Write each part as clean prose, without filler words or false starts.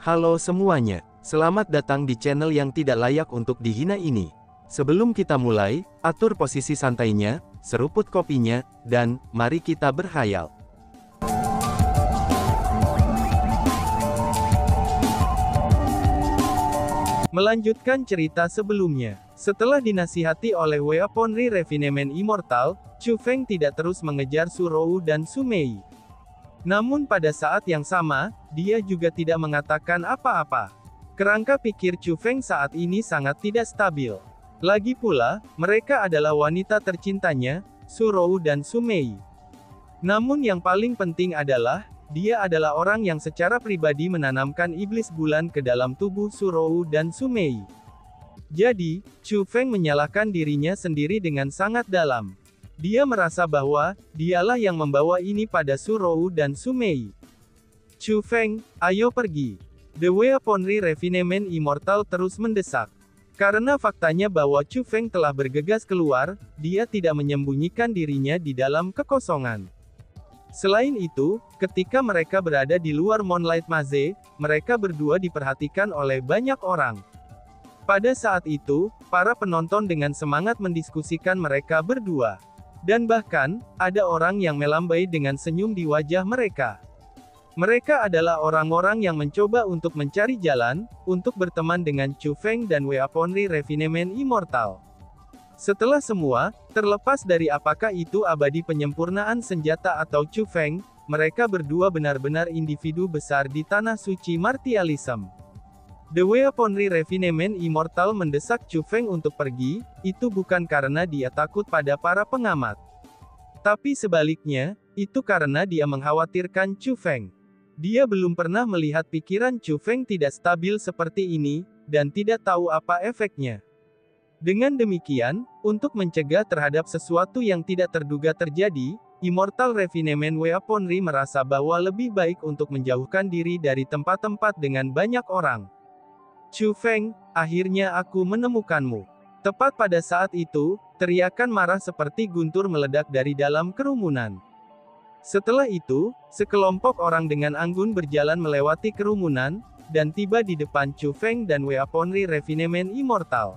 Halo semuanya, selamat datang di channel yang tidak layak untuk dihina ini. Sebelum kita mulai, atur posisi santainya, seruput kopinya, dan mari kita berkhayal. Melanjutkan cerita sebelumnya, setelah dinasihati oleh Weaponry Refinement Immortal, Chu Feng tidak terus mengejar Su Rou dan Su Mei. Namun pada saat yang sama, dia juga tidak mengatakan apa-apa. Kerangka pikir Chu Feng saat ini sangat tidak stabil. Lagi pula, mereka adalah wanita tercintanya, Su Rou dan Su Mei. Namun yang paling penting adalah, dia adalah orang yang secara pribadi menanamkan iblis bulan ke dalam tubuh Su Rou dan Su Mei. Jadi, Chu Feng menyalahkan dirinya sendiri dengan sangat dalam. Dia merasa bahwa, dialah yang membawa ini pada Su Rou dan Su Mei. Chu Feng, ayo pergi. The Weaponry Refinement Immortal terus mendesak. Karena faktanya bahwa Chu Feng telah bergegas keluar, dia tidak menyembunyikan dirinya di dalam kekosongan. Selain itu, ketika mereka berada di luar Moonlight Maze, mereka berdua diperhatikan oleh banyak orang. Pada saat itu, para penonton dengan semangat mendiskusikan mereka berdua. Dan bahkan, ada orang yang melambai dengan senyum di wajah mereka. Mereka adalah orang-orang yang mencoba untuk mencari jalan, untuk berteman dengan Chu Feng dan Weaponry Refinement Immortal. Setelah semua, terlepas dari apakah itu abadi penyempurnaan senjata atau Chu Feng, mereka berdua benar-benar individu besar di tanah suci martialism. The Weaponry Refinement Immortal mendesak Chu Feng untuk pergi, itu bukan karena dia takut pada para pengamat. Tapi sebaliknya, itu karena dia mengkhawatirkan Chu Feng. Dia belum pernah melihat pikiran Chu Feng tidak stabil seperti ini, dan tidak tahu apa efeknya. Dengan demikian, untuk mencegah terhadap sesuatu yang tidak terduga terjadi, Immortal Refinement Weaponry merasa bahwa lebih baik untuk menjauhkan diri dari tempat-tempat dengan banyak orang. Chu Feng, akhirnya aku menemukanmu. Tepat pada saat itu, teriakan marah seperti guntur meledak dari dalam kerumunan. Setelah itu, sekelompok orang dengan anggun berjalan melewati kerumunan, dan tiba di depan Chu Feng dan Weaponry Refinement Immortal.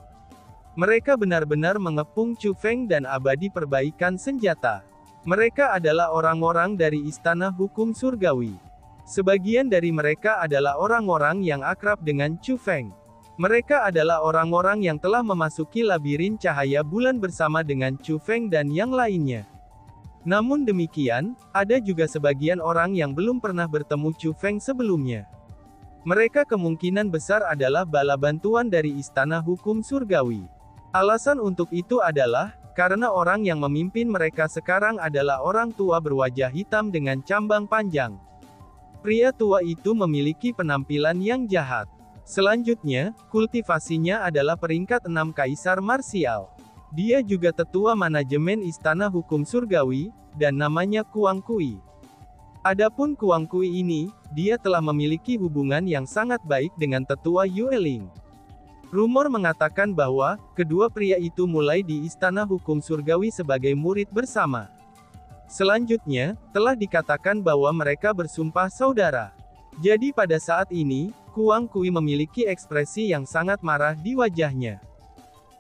Mereka benar-benar mengepung Chu Feng dan abadi perbaikan senjata. Mereka adalah orang-orang dari Istana Hukum Surgawi. Sebagian dari mereka adalah orang-orang yang akrab dengan Chu Feng. Mereka adalah orang-orang yang telah memasuki labirin cahaya bulan bersama dengan Chu Feng dan yang lainnya. Namun demikian, ada juga sebagian orang yang belum pernah bertemu Chu Feng sebelumnya. Mereka kemungkinan besar adalah bala bantuan dari Istana Hukum Surgawi. Alasan untuk itu adalah, karena orang yang memimpin mereka sekarang adalah orang tua berwajah hitam dengan cambang panjang. Pria tua itu memiliki penampilan yang jahat. Selanjutnya, kultivasinya adalah peringkat 6 kaisar marsial. Dia juga tetua manajemen Istana Hukum Surgawi, dan namanya Kuang Kui. Adapun Kuang Kui ini, dia telah memiliki hubungan yang sangat baik dengan tetua Yueling. Rumor mengatakan bahwa, kedua pria itu mulai di Istana Hukum Surgawi sebagai murid bersama. Selanjutnya, telah dikatakan bahwa mereka bersumpah saudara. Jadi pada saat ini, Kuang Kui memiliki ekspresi yang sangat marah di wajahnya.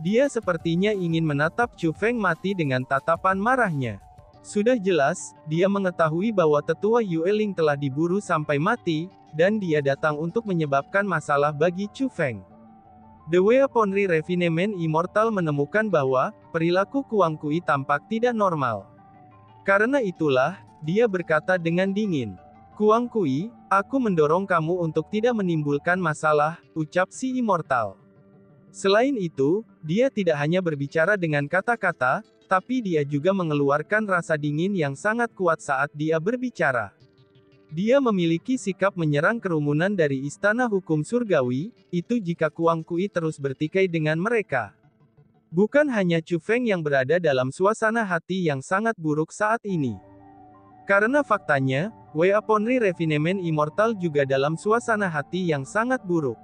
Dia sepertinya ingin menatap Chu Feng mati dengan tatapan marahnya. Sudah jelas, dia mengetahui bahwa tetua Yueling telah diburu sampai mati, dan dia datang untuk menyebabkan masalah bagi Chu Feng. The Weaponry Refinement Immortal menemukan bahwa, perilaku Kuang Kui tampak tidak normal. Karena itulah, dia berkata dengan dingin. Kuang Kui, aku mendorong kamu untuk tidak menimbulkan masalah, ucap si Immortal. Selain itu, dia tidak hanya berbicara dengan kata-kata, tapi dia juga mengeluarkan rasa dingin yang sangat kuat saat dia berbicara. Dia memiliki sikap menyerang kerumunan dari Istana Hukum Surgawi, itu jika Kuang Kui terus bertikai dengan mereka. Bukan hanya Chu Feng yang berada dalam suasana hati yang sangat buruk saat ini. Karena faktanya, Weaponry Refinement Immortal juga dalam suasana hati yang sangat buruk.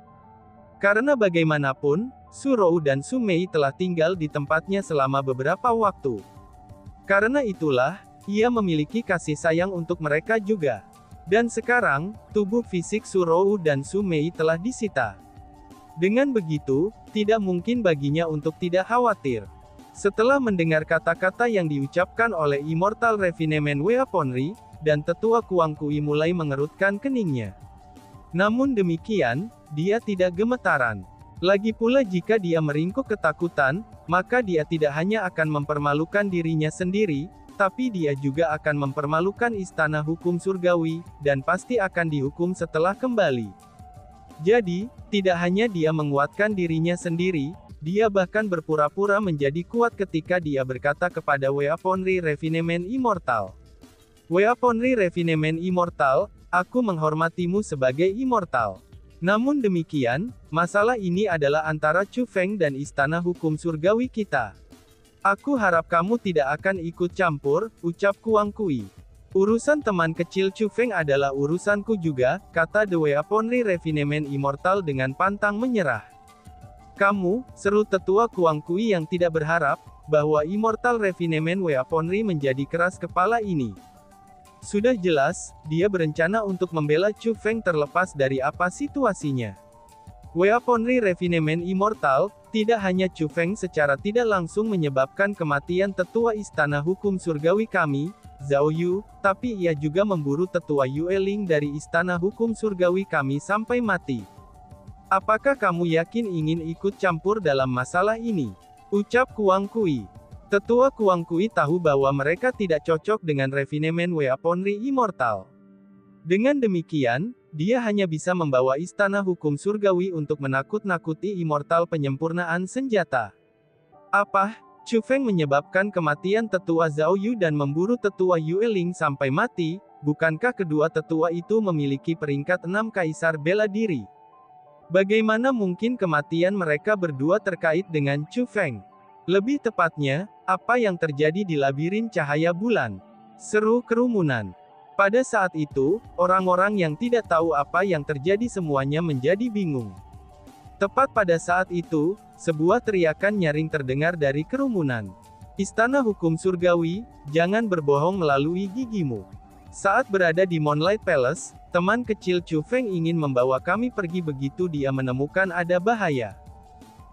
Karena bagaimanapun, Su Rou dan Su Mei telah tinggal di tempatnya selama beberapa waktu. Karena itulah, ia memiliki kasih sayang untuk mereka juga. Dan sekarang, tubuh fisik Su Rou dan Su Mei telah disita. Dengan begitu, tidak mungkin baginya untuk tidak khawatir. Setelah mendengar kata-kata yang diucapkan oleh Immortal Refinement Weaponry, dan tetua Kuang Kui mulai mengerutkan keningnya. Namun demikian, dia tidak gemetaran. Lagi pula jika dia meringkuk ketakutan, maka dia tidak hanya akan mempermalukan dirinya sendiri, tapi dia juga akan mempermalukan istana hukum surgawi, dan pasti akan dihukum setelah kembali. Jadi, tidak hanya dia menguatkan dirinya sendiri, dia bahkan berpura-pura menjadi kuat ketika dia berkata kepada Weaponry Refinement Immortal. Weaponry Refinement Immortal, aku menghormatimu sebagai Immortal. Namun demikian, masalah ini adalah antara Chu Feng dan istana hukum surgawi kita. Aku harap kamu tidak akan ikut campur, ucap Kuang Kui. Urusan teman kecil Chu Feng adalah urusanku juga, kata The Weaponry Refinement Immortal dengan pantang menyerah. Kamu, seru tetua Kuang Kui yang tidak berharap, bahwa Immortal Refinement Weaponry menjadi keras kepala ini. Sudah jelas, dia berencana untuk membela Chu Feng terlepas dari apa situasinya. Weaponry Refinement Immortal, tidak hanya Chu Feng secara tidak langsung menyebabkan kematian tetua istana hukum surgawi kami, Zhao Yu, tapi ia juga memburu tetua Yue Ling dari istana hukum surgawi kami sampai mati. Apakah kamu yakin ingin ikut campur dalam masalah ini? Ucap Kuang Kui. Tetua Kuang Kui tahu bahwa mereka tidak cocok dengan Refinement Weaponry Immortal. Dengan demikian, dia hanya bisa membawa istana hukum surgawi untuk menakut-nakuti Immortal penyempurnaan senjata. Apa? Chu Feng menyebabkan kematian tetua Zhao Yu dan memburu tetua Yue Ling sampai mati, bukankah kedua tetua itu memiliki peringkat 6 kaisar bela diri? Bagaimana mungkin kematian mereka berdua terkait dengan Chu Feng? Lebih tepatnya, apa yang terjadi di labirin cahaya bulan? Seru kerumunan. Pada saat itu, orang-orang yang tidak tahu apa yang terjadi semuanya menjadi bingung. Tepat pada saat itu, sebuah teriakan nyaring terdengar dari kerumunan. Istana hukum surgawi, jangan berbohong melalui gigimu. Saat berada di Moonlight Palace, teman kecil Chu Feng ingin membawa kami pergi begitu dia menemukan ada bahaya.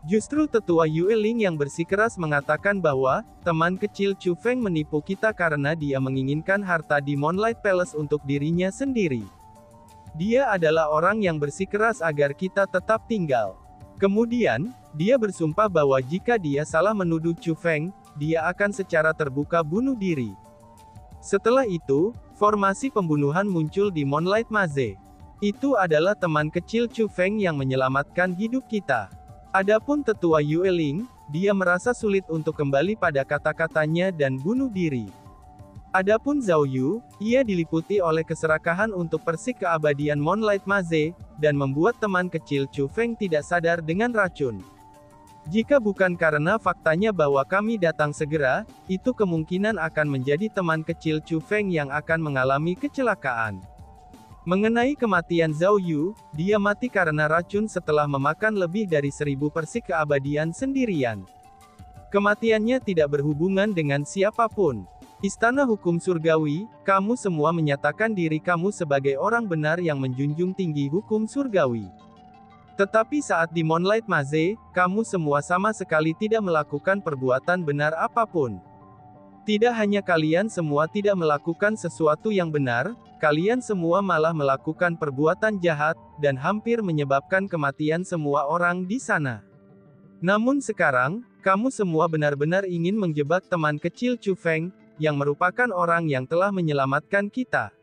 Justru tetua Yue Ling yang bersikeras mengatakan bahwa, teman kecil Chu Feng menipu kita karena dia menginginkan harta di Moonlight Palace untuk dirinya sendiri. Dia adalah orang yang bersikeras agar kita tetap tinggal. Kemudian, dia bersumpah bahwa jika dia salah menuduh Chu Feng, dia akan secara terbuka bunuh diri. Setelah itu, formasi pembunuhan muncul di Moonlight Maze. Itu adalah teman kecil Chu Feng yang menyelamatkan hidup kita. Adapun tetua Yue Ling, dia merasa sulit untuk kembali pada kata-katanya dan bunuh diri. Adapun Zhao Yu, ia diliputi oleh keserakahan untuk persik keabadian Moonlight Maze, dan membuat teman kecil Chu Feng tidak sadar dengan racun. Jika bukan karena faktanya bahwa kami datang segera, itu kemungkinan akan menjadi teman kecil Chu Feng yang akan mengalami kecelakaan. Mengenai kematian Zhao Yu, dia mati karena racun setelah memakan lebih dari 1000 persik keabadian sendirian. Kematiannya tidak berhubungan dengan siapapun. Istana hukum surgawi, kamu semua menyatakan diri kamu sebagai orang benar yang menjunjung tinggi hukum surgawi. Tetapi saat di Moonlight Maze, kamu semua sama sekali tidak melakukan perbuatan benar apapun. Tidak hanya kalian semua tidak melakukan sesuatu yang benar, kalian semua malah melakukan perbuatan jahat, dan hampir menyebabkan kematian semua orang di sana. Namun sekarang, kamu semua benar-benar ingin menjebak teman kecil Chu Feng, yang merupakan orang yang telah menyelamatkan kita.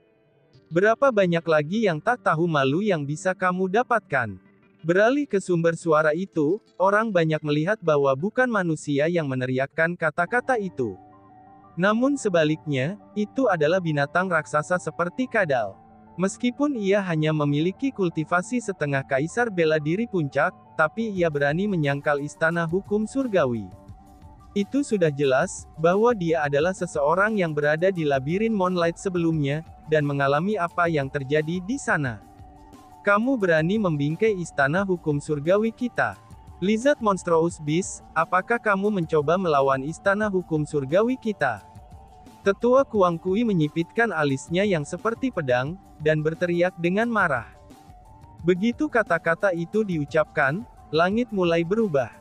Berapa banyak lagi yang tak tahu malu yang bisa kamu dapatkan? Beralih ke sumber suara itu, orang banyak melihat bahwa bukan manusia yang meneriakkan kata-kata itu. Namun sebaliknya, itu adalah binatang raksasa seperti kadal. Meskipun ia hanya memiliki kultivasi setengah kaisar bela diri puncak, tapi ia berani menyangkal istana hukum surgawi. Itu sudah jelas, bahwa dia adalah seseorang yang berada di labirin Moonlight sebelumnya, dan mengalami apa yang terjadi di sana. Kamu berani membingkai istana hukum surgawi kita. Lizard Monstrous Beast, apakah kamu mencoba melawan istana hukum surgawi kita? Tetua Kuang Kui menyipitkan alisnya yang seperti pedang, dan berteriak dengan marah. Begitu kata-kata itu diucapkan, langit mulai berubah.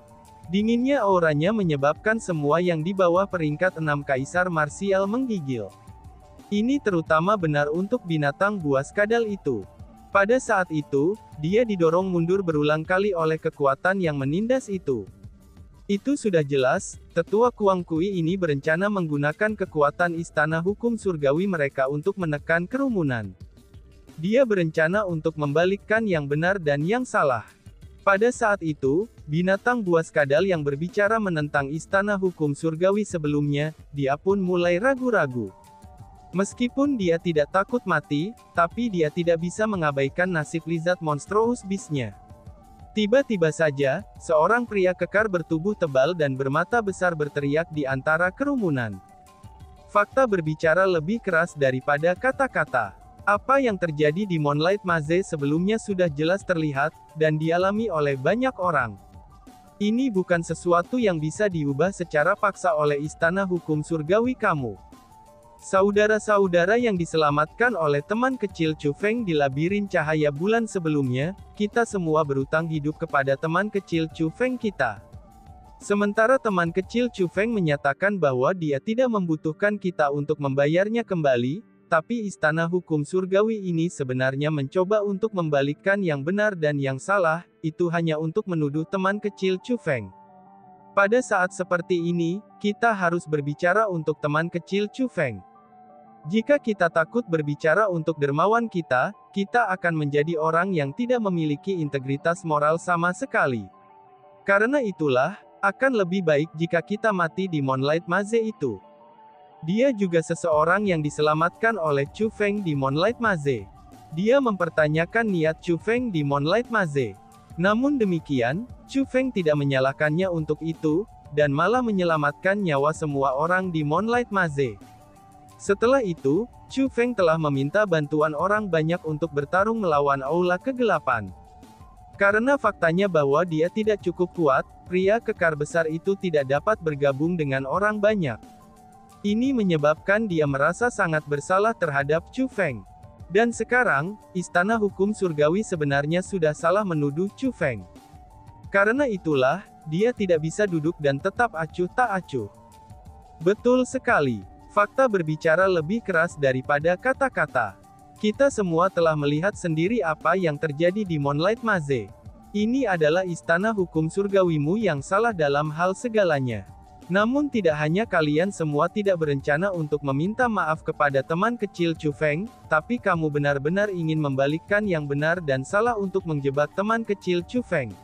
Dinginnya auranya menyebabkan semua yang di bawah peringkat 6 kaisar marsial menggigil. Ini terutama benar untuk binatang buas kadal itu. Pada saat itu, dia didorong mundur berulang kali oleh kekuatan yang menindas itu. Itu sudah jelas, tetua Kuang Kui ini berencana menggunakan kekuatan istana hukum surgawi mereka untuk menekan kerumunan. Dia berencana untuk membalikkan yang benar dan yang salah. Pada saat itu, binatang buas kadal yang berbicara menentang istana hukum surgawi sebelumnya, dia pun mulai ragu-ragu. Meskipun dia tidak takut mati, tapi dia tidak bisa mengabaikan nasib lizard monstrous beast-nya. Tiba-tiba saja, seorang pria kekar bertubuh tebal dan bermata besar berteriak di antara kerumunan. Fakta berbicara lebih keras daripada kata-kata. Apa yang terjadi di Moonlight Maze sebelumnya sudah jelas terlihat, dan dialami oleh banyak orang. Ini bukan sesuatu yang bisa diubah secara paksa oleh istana hukum surgawi kamu. Saudara-saudara yang diselamatkan oleh teman kecil Chu Feng di labirin cahaya bulan sebelumnya, kita semua berutang hidup kepada teman kecil Chu Feng kita. Sementara teman kecil Chu Feng menyatakan bahwa dia tidak membutuhkan kita untuk membayarnya kembali, tapi istana hukum surgawi ini sebenarnya mencoba untuk membalikkan yang benar dan yang salah, itu hanya untuk menuduh teman kecil Chu Feng. Pada saat seperti ini, kita harus berbicara untuk teman kecil Chu Feng. Jika kita takut berbicara untuk dermawan kita, kita akan menjadi orang yang tidak memiliki integritas moral sama sekali. Karena itulah, akan lebih baik jika kita mati di Moonlight Maze itu. Dia juga seseorang yang diselamatkan oleh Chu Feng di Moonlight Maze. Dia mempertanyakan niat Chu Feng di Moonlight Maze. Namun demikian, Chu Feng tidak menyalahkannya untuk itu, dan malah menyelamatkan nyawa semua orang di Moonlight Maze. Setelah itu, Chu Feng telah meminta bantuan orang banyak untuk bertarung melawan Aula Kegelapan. Karena faktanya bahwa dia tidak cukup kuat, pria kekar besar itu tidak dapat bergabung dengan orang banyak. Ini menyebabkan dia merasa sangat bersalah terhadap Chu Feng. Dan sekarang, istana hukum surgawi sebenarnya sudah salah menuduh Chu Feng. Karena itulah, dia tidak bisa duduk dan tetap acuh tak acuh. Betul sekali. Fakta berbicara lebih keras daripada kata-kata. Kita semua telah melihat sendiri apa yang terjadi di Moonlight Maze. Ini adalah istana hukum surgawimu yang salah dalam hal segalanya. Namun tidak hanya kalian semua tidak berencana untuk meminta maaf kepada teman kecil Chu Feng, tapi kamu benar-benar ingin membalikkan yang benar dan salah untuk menjebak teman kecil Chu Feng.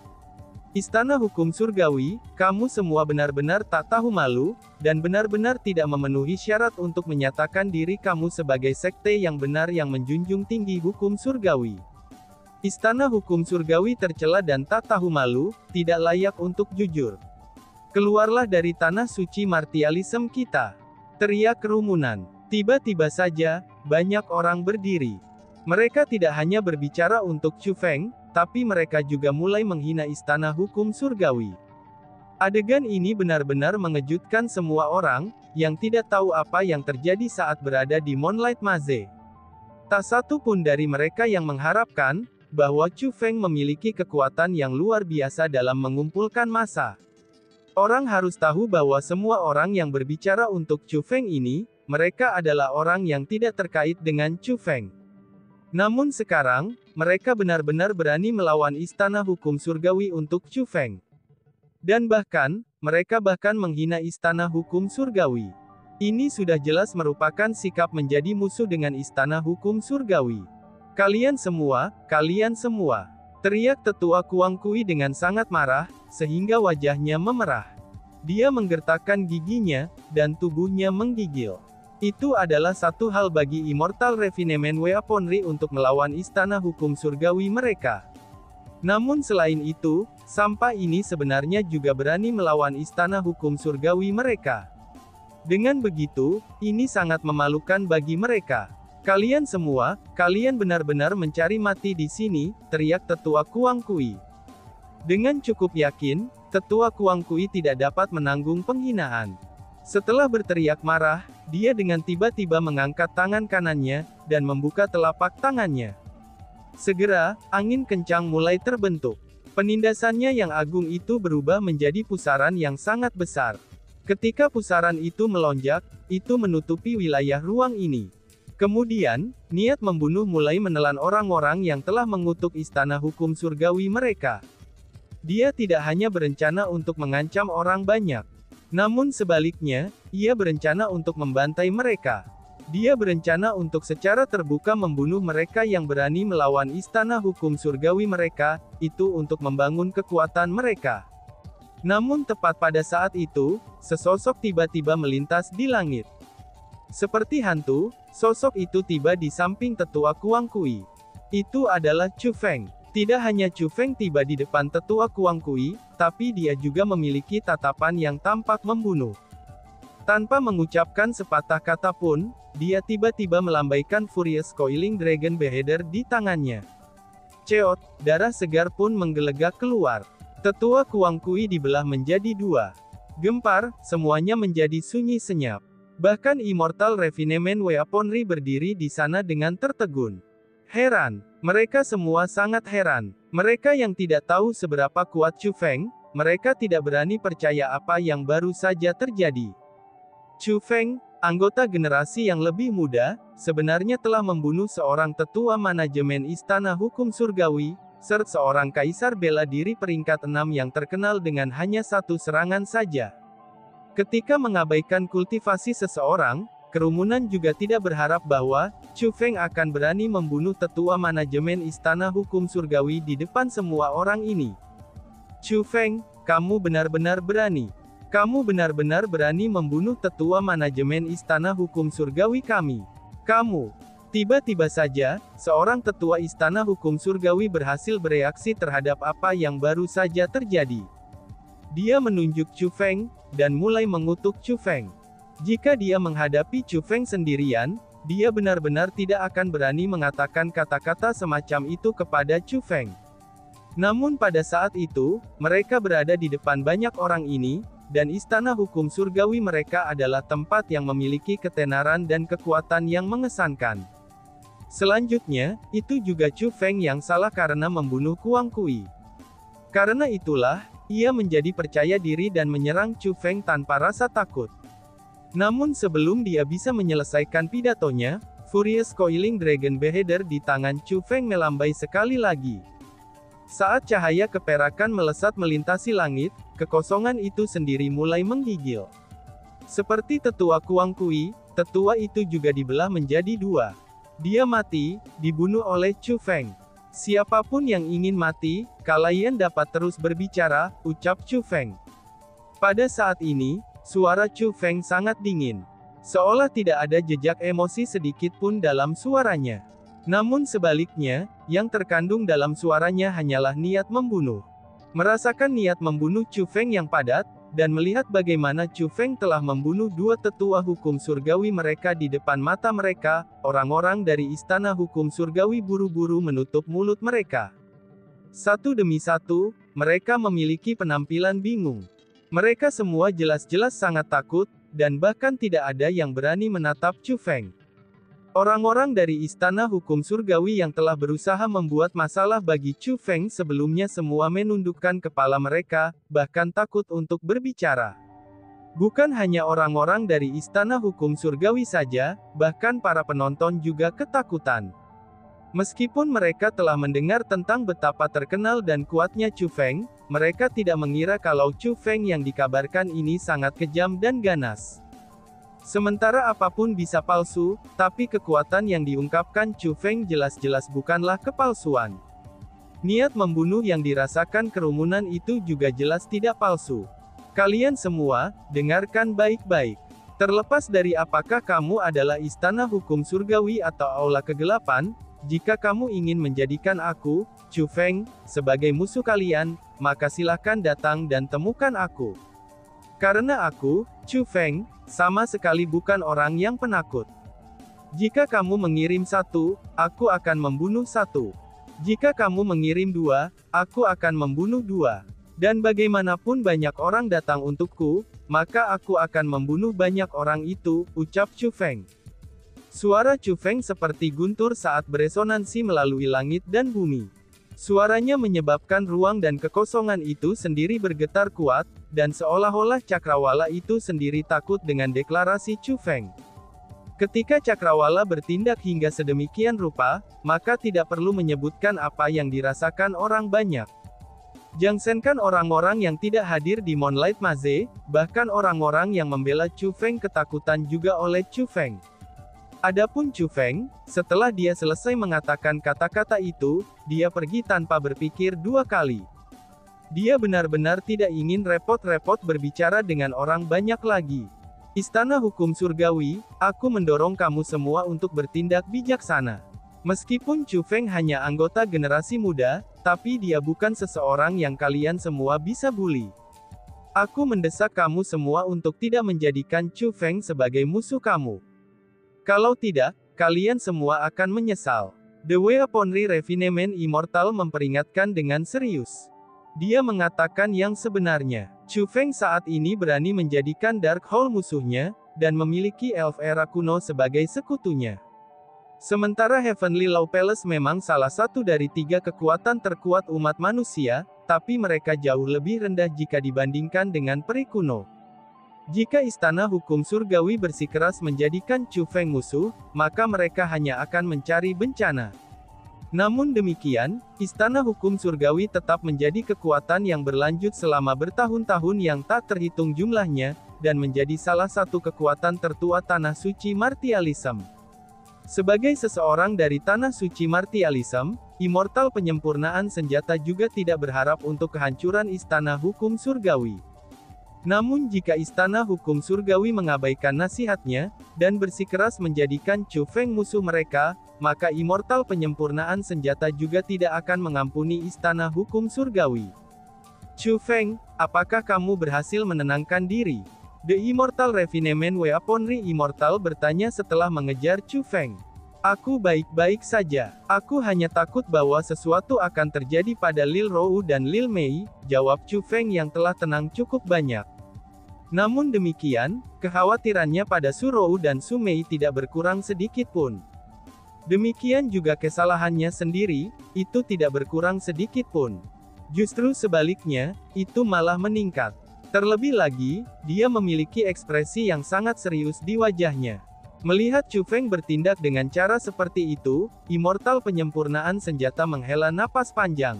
Istana hukum surgawi, kamu semua benar-benar tak tahu malu, dan benar-benar tidak memenuhi syarat untuk menyatakan diri kamu sebagai sekte yang benar yang menjunjung tinggi hukum surgawi. Istana hukum surgawi tercela dan tak tahu malu, tidak layak untuk jujur. Keluarlah dari tanah suci martialisme kita. Teriak kerumunan. Tiba-tiba saja, banyak orang berdiri. Mereka tidak hanya berbicara untuk Chu Feng, tapi mereka juga mulai menghina istana hukum surgawi. Adegan ini benar-benar mengejutkan semua orang, yang tidak tahu apa yang terjadi saat berada di Moonlight Maze. Tak satu pun dari mereka yang mengharapkan, bahwa Chu Feng memiliki kekuatan yang luar biasa dalam mengumpulkan massa. Orang harus tahu bahwa semua orang yang berbicara untuk Chu Feng ini, mereka adalah orang yang tidak terkait dengan Chu Feng. Namun sekarang, mereka benar-benar berani melawan istana hukum surgawi untuk Chu Feng. Dan bahkan, mereka bahkan menghina istana hukum surgawi. Ini sudah jelas merupakan sikap menjadi musuh dengan istana hukum surgawi. Kalian semua, teriak tetua Kuang Kui dengan sangat marah, sehingga wajahnya memerah. Dia menggertakkan giginya, dan tubuhnya menggigil. Itu adalah satu hal bagi Immortal Refinement Weaponry untuk melawan istana hukum surgawi mereka. Namun selain itu, sampah ini sebenarnya juga berani melawan istana hukum surgawi mereka. Dengan begitu, ini sangat memalukan bagi mereka. Kalian semua, kalian benar-benar mencari mati di sini, teriak tetua Kuang Kui. Dengan cukup yakin, tetua Kuang Kui tidak dapat menanggung penghinaan. Setelah berteriak marah, dia dengan tiba-tiba mengangkat tangan kanannya, dan membuka telapak tangannya. Segera, angin kencang mulai terbentuk. Penindasannya yang agung itu berubah menjadi pusaran yang sangat besar. Ketika pusaran itu melonjak, itu menutupi wilayah ruang ini. Kemudian, niat membunuh mulai menelan orang-orang yang telah mengutuk istana hukum surgawi mereka. Dia tidak hanya berencana untuk mengancam orang banyak. Namun sebaliknya, ia berencana untuk membantai mereka. Dia berencana untuk secara terbuka membunuh mereka yang berani melawan istana hukum surgawi mereka, itu untuk membangun kekuatan mereka. Namun tepat pada saat itu, sesosok tiba-tiba melintas di langit. Seperti hantu, sosok itu tiba di samping tetua Kuang Kui. Itu adalah Chu Feng. Tidak hanya Chu Feng tiba di depan tetua Kuang Kui, tapi dia juga memiliki tatapan yang tampak membunuh. Tanpa mengucapkan sepatah kata pun, dia tiba-tiba melambaikan Furious Coiling Dragon Beheader di tangannya. Ceot, darah segar pun menggelegak keluar. Tetua Kuang Kui dibelah menjadi dua. Gempar, semuanya menjadi sunyi senyap. Bahkan Immortal Refinement Weaponry berdiri di sana dengan tertegun. Heran. Mereka semua sangat heran. Mereka yang tidak tahu seberapa kuat Chu Feng, mereka tidak berani percaya apa yang baru saja terjadi. Chu Feng, anggota generasi yang lebih muda, sebenarnya telah membunuh seorang tetua manajemen istana hukum surgawi, serta seorang kaisar bela diri peringkat 6 yang terkenal dengan hanya satu serangan saja. Ketika mengabaikan kultivasi seseorang, kerumunan juga tidak berharap bahwa Chu Feng akan berani membunuh tetua manajemen istana hukum surgawi di depan semua orang ini. Chu Feng, kamu benar-benar berani. Kamu benar-benar berani membunuh tetua manajemen istana hukum surgawi kami. Kamu. Tiba-tiba saja, seorang tetua istana hukum surgawi berhasil bereaksi terhadap apa yang baru saja terjadi. Dia menunjuk Chu Feng, dan mulai mengutuk Chu Feng. Jika dia menghadapi Chu Feng sendirian, dia benar-benar tidak akan berani mengatakan kata-kata semacam itu kepada Chu Feng. Namun pada saat itu, mereka berada di depan banyak orang ini, dan istana hukum surgawi mereka adalah tempat yang memiliki ketenaran dan kekuatan yang mengesankan. Selanjutnya, itu juga Chu Feng yang salah karena membunuh Kuang Kui. Karena itulah, ia menjadi percaya diri dan menyerang Chu Feng tanpa rasa takut. Namun sebelum dia bisa menyelesaikan pidatonya, Furious Coiling Dragon Beheader di tangan Chu Feng melambai sekali lagi. Saat cahaya keperakan melesat melintasi langit, kekosongan itu sendiri mulai menggigil. Seperti tetua Kuang Kui, tetua itu juga dibelah menjadi dua. Dia mati, dibunuh oleh Chu Feng. Siapapun yang ingin mati, kalian dapat terus berbicara, ucap Chu Feng. Pada saat ini, suara Chu Feng sangat dingin. Seolah tidak ada jejak emosi sedikit pun dalam suaranya. Namun sebaliknya, yang terkandung dalam suaranya hanyalah niat membunuh. Merasakan niat membunuh Chu Feng yang padat, dan melihat bagaimana Chu Feng telah membunuh dua tetua hukum surgawi mereka di depan mata mereka, orang-orang dari istana hukum surgawi buru-buru menutup mulut mereka. Satu demi satu, mereka memiliki penampilan bingung. Mereka semua jelas-jelas sangat takut, dan bahkan tidak ada yang berani menatap Chu Feng. Orang-orang dari istana hukum surgawi yang telah berusaha membuat masalah bagi Chu Feng sebelumnya semua menundukkan kepala mereka, bahkan takut untuk berbicara. Bukan hanya orang-orang dari istana hukum surgawi saja, bahkan para penonton juga ketakutan. Meskipun mereka telah mendengar tentang betapa terkenal dan kuatnya Chu Feng, mereka tidak mengira kalau Chu Feng yang dikabarkan ini sangat kejam dan ganas. Sementara apapun bisa palsu, tapi kekuatan yang diungkapkan Chu Feng jelas-jelas bukanlah kepalsuan. Niat membunuh yang dirasakan kerumunan itu juga jelas tidak palsu. Kalian semua, dengarkan baik-baik. Terlepas dari apakah kamu adalah istana hukum surgawi atau aula kegelapan, jika kamu ingin menjadikan aku, Chu Feng, sebagai musuh kalian, maka silahkan datang dan temukan aku. Karena aku, Chu Feng, sama sekali bukan orang yang penakut. Jika kamu mengirim satu, aku akan membunuh satu. Jika kamu mengirim dua, aku akan membunuh dua. Dan bagaimanapun banyak orang datang untukku, maka aku akan membunuh banyak orang itu, ucap Chu Feng. Suara Chu Feng seperti guntur saat beresonansi melalui langit dan bumi. Suaranya menyebabkan ruang dan kekosongan itu sendiri bergetar kuat, dan seolah-olah cakrawala itu sendiri takut dengan deklarasi Chu Feng. Ketika cakrawala bertindak hingga sedemikian rupa, maka tidak perlu menyebutkan apa yang dirasakan orang banyak. Jangankan orang-orang yang tidak hadir di Moonlight Maze, bahkan orang-orang yang membela Chu Feng ketakutan juga oleh Chu Feng. Adapun Chu Feng, setelah dia selesai mengatakan kata-kata itu, dia pergi tanpa berpikir dua kali. Dia benar-benar tidak ingin repot-repot berbicara dengan orang banyak lagi. Istana Hukum Surgawi, aku mendorong kamu semua untuk bertindak bijaksana. Meskipun Chu Feng hanya anggota generasi muda, tapi dia bukan seseorang yang kalian semua bisa bully. Aku mendesak kamu semua untuk tidak menjadikan Chu Feng sebagai musuh kamu. Kalau tidak, kalian semua akan menyesal. The Weaponry Refinement Immortal memperingatkan dengan serius. Dia mengatakan yang sebenarnya. Chu Feng saat ini berani menjadikan Darkhold musuhnya, dan memiliki Elf Era kuno sebagai sekutunya. Sementara Heavenly Law Palace memang salah satu dari 3 kekuatan terkuat umat manusia, tapi mereka jauh lebih rendah jika dibandingkan dengan peri kuno. Jika Istana Hukum Surgawi bersikeras menjadikan Chu Feng musuh, maka mereka hanya akan mencari bencana. Namun demikian, Istana Hukum Surgawi tetap menjadi kekuatan yang berlanjut selama bertahun-tahun yang tak terhitung jumlahnya, dan menjadi salah satu kekuatan tertua Tanah Suci Martialism. Sebagai seseorang dari Tanah Suci Martialism, Immortal penyempurnaan senjata juga tidak berharap untuk kehancuran Istana Hukum Surgawi. Namun jika Istana Hukum Surgawi mengabaikan nasihatnya, dan bersikeras menjadikan Chu Feng musuh mereka, maka Immortal penyempurnaan senjata juga tidak akan mengampuni Istana Hukum Surgawi. Chu Feng, apakah kamu berhasil menenangkan diri? The Immortal Refinement Weaponry Immortal bertanya setelah mengejar Chu Feng. Aku baik-baik saja. Aku hanya takut bahwa sesuatu akan terjadi pada Lil Rou dan Lil Mei, jawab Chu Feng yang telah tenang cukup banyak. Namun demikian, kekhawatirannya pada Su Rou dan Su Mei tidak berkurang sedikit pun. Demikian juga kesalahannya sendiri, itu tidak berkurang sedikit pun. Justru sebaliknya, itu malah meningkat. Terlebih lagi, dia memiliki ekspresi yang sangat serius di wajahnya. Melihat Chu Feng bertindak dengan cara seperti itu, Immortal penyempurnaan senjata menghela napas panjang.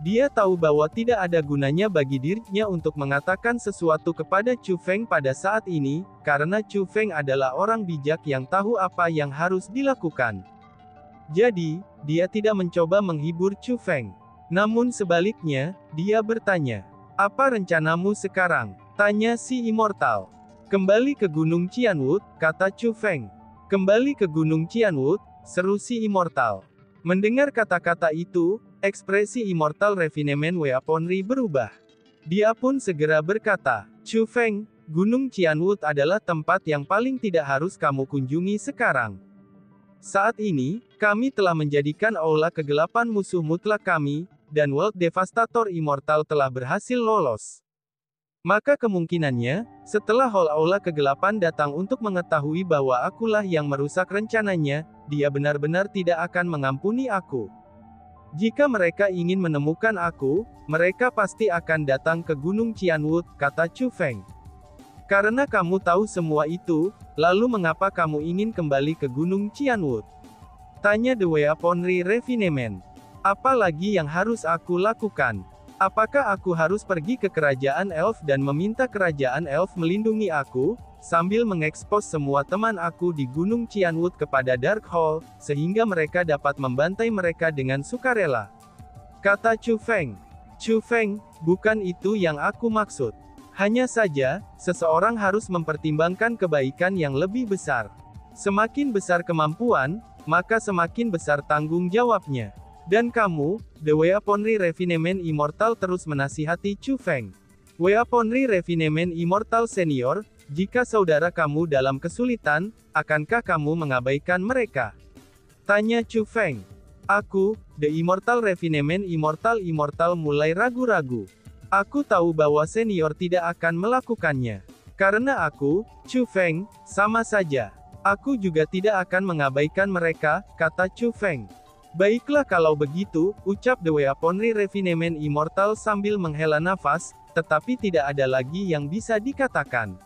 Dia tahu bahwa tidak ada gunanya bagi dirinya untuk mengatakan sesuatu kepada Chu Feng pada saat ini, karena Chu Feng adalah orang bijak yang tahu apa yang harus dilakukan. Jadi, dia tidak mencoba menghibur Chu Feng. Namun sebaliknya, dia bertanya, "Apa rencanamu sekarang?" tanya si Immortal. "Kembali ke Gunung Qianwood," kata Chu Feng. "Kembali ke Gunung Qianwood," seru si Immortal. Mendengar kata-kata itu, ekspresi Immortal Refinement Weaponry berubah. Dia pun segera berkata, "Chu Feng, Gunung Qianwood adalah tempat yang paling tidak harus kamu kunjungi sekarang. Saat ini, kami telah menjadikan Aula Kegelapan musuh mutlak kami, dan World Devastator Immortal telah berhasil lolos. Maka kemungkinannya, setelah Aula Kegelapan datang untuk mengetahui bahwa akulah yang merusak rencananya, dia benar-benar tidak akan mengampuni aku. Jika mereka ingin menemukan aku, mereka pasti akan datang ke Gunung Qianwood," kata Chu Feng. "Karena kamu tahu semua itu, lalu mengapa kamu ingin kembali ke Gunung Qianwood?" tanya The Weaponry Refinement. "Apa lagi yang harus aku lakukan? Apakah aku harus pergi ke Kerajaan Elf dan meminta Kerajaan Elf melindungi aku, sambil mengekspos semua teman aku di Gunung Qianwood kepada Darkhold, sehingga mereka dapat membantai mereka dengan sukarela?" kata Chu Feng. "Chu Feng, bukan itu yang aku maksud. Hanya saja, seseorang harus mempertimbangkan kebaikan yang lebih besar. Semakin besar kemampuan, maka semakin besar tanggung jawabnya. Dan kamu, The Weaponry Refinement Immortal terus menasihati Chu Feng. Weaponry Refinement Immortal Senior, jika saudara kamu dalam kesulitan, akankah kamu mengabaikan mereka?" tanya Chu Feng. "Aku, The Immortal Refinement Immortal mulai ragu-ragu. Aku tahu bahwa senior tidak akan melakukannya. Karena aku, Chu Feng, sama saja. Aku juga tidak akan mengabaikan mereka, kata Chu Feng. Baiklah kalau begitu, ucap The Weaponry Refinement Immortal sambil menghela nafas, tetapi tidak ada lagi yang bisa dikatakan.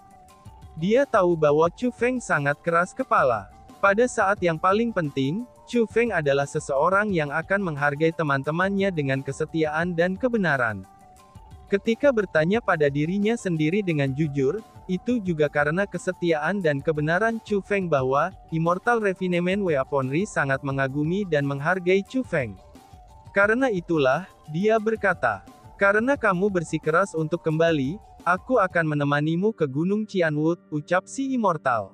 Dia tahu bahwa Chu Feng sangat keras kepala. Pada saat yang paling penting, Chu Feng adalah seseorang yang akan menghargai teman-temannya dengan kesetiaan dan kebenaran. Ketika bertanya pada dirinya sendiri dengan jujur, itu juga karena kesetiaan dan kebenaran Chu Feng bahwa, Immortal Refinement Weaponry sangat mengagumi dan menghargai Chu Feng. Karena itulah, dia berkata, karena kamu bersikeras untuk kembali, aku akan menemanimu ke Gunung Qianwood, ucap si Immortal.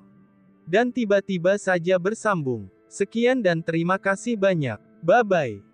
Dan tiba-tiba saja bersambung. Sekian dan terima kasih banyak. Bye-bye.